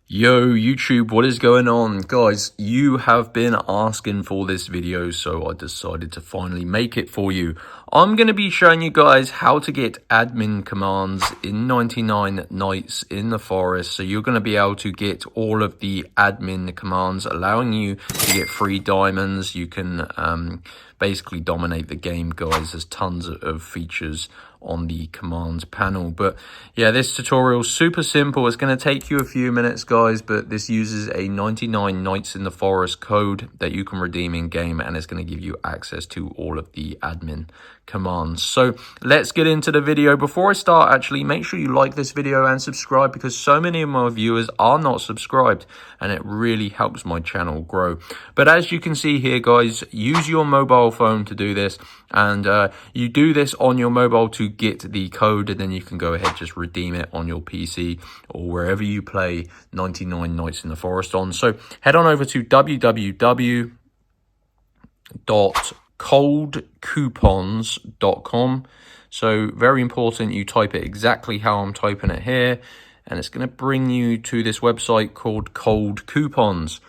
Yo YouTube, what is going on? Guys, you have been asking for this video, so I decided to finally make it for you. I'm going to be showing you guys how to get admin commands in 99 Nights in the Forest. So you're going to be able to get all of the admin commands, allowing you to get free diamonds. You can basically dominate the game, guys. There's tons of features on the commands panel. But yeah, this tutorial is super simple. It's going to take you a few minutes, guys, but this uses a 99 Nights in the Forest code that you can redeem in game, and it's going to give you access to all of the admin commands. So let's get into the video. Before I start, actually, make sure you like this video and subscribe, because so many of my viewers are not subscribed and it really helps my channel grow. But as you can see here, guys, use your mobile phone to do this, and you do this on your mobile to get the code, and then you can go ahead, just redeem it on your PC or wherever you play 99 Nights in the Forest on. So head on over to www.coldcoupons.com. So very important, you type it exactly how I'm typing it here, and it's going to bring you to this website called Cold Coupons.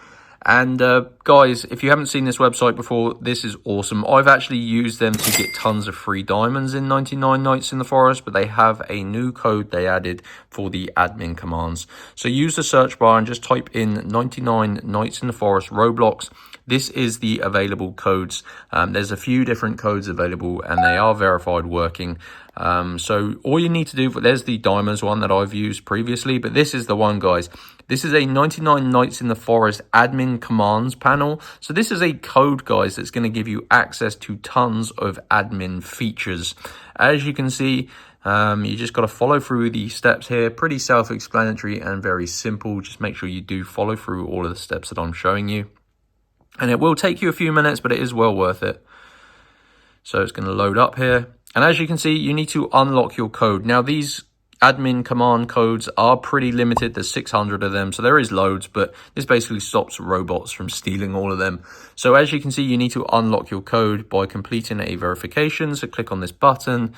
And guys, if you haven't seen this website before, this is awesome. I've actually used them to get tons of free diamonds in 99 Nights in the Forest, but they have a new code they added for the admin commands. So use the search bar and just type in 99 Nights in the Forest Roblox. This is the available codes. There's a few different codes available, and they are verified working. So all you need to do, there's the diamonds one that I've used previously, but this is the one, guys. This is a 99 Nights in the Forest admin commands panel. So this is a code, guys, that's going to give you access to tons of admin features. As you can see, you just got to follow through the steps here. Pretty self-explanatory and very simple. Just make sure you do follow through all of the steps that I'm showing you. And it will take you a few minutes, but it is well worth it. So it's going to load up here. And as you can see, you need to unlock your code. Now, these admin command codes are pretty limited. There's 600 of them, so there is loads, but this basically stops robots from stealing all of them. So as you can see, you need to unlock your code by completing a verification. So click on this button.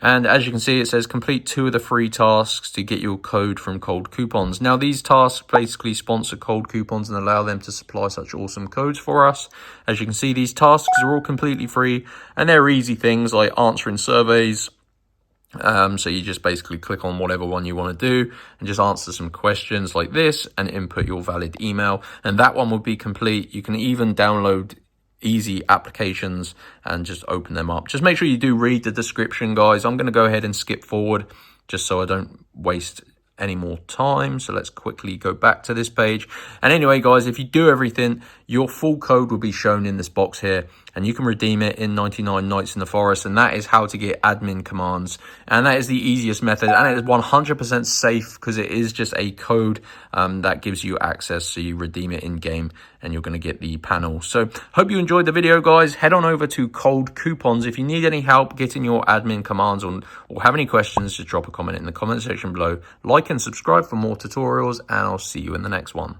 And as you can see, it says complete 2 of the free tasks to get your code from Cold Coupons. Now, these tasks basically sponsor Cold Coupons and allow them to supply such awesome codes for us. As you can see, these tasks are all completely free, and they're easy things like answering surveys. So you just basically click on whatever one you want to do and just answer some questions like this and input your valid email, and that one will be complete. You can even download easy applications and just open them up. Just make sure you do read the description, guys. I'm going to go ahead and skip forward just so I don't waste any more time. So let's quickly go back to this page. And anyway, guys, if you do everything, your full code will be shown in this box here, and you can redeem it in 99 Nights in the Forest. And that is how to get admin commands, and that is the easiest method, and it is 100% safe because it is just a code that gives you access. So you redeem it in game and you're going to get the panel. So hope you enjoyed the video, guys. Head on over to Cold Coupons. If you need any help getting your admin commands or have any questions, just drop a comment in the comment section below. Like and subscribe for more tutorials, and I'll see you in the next one.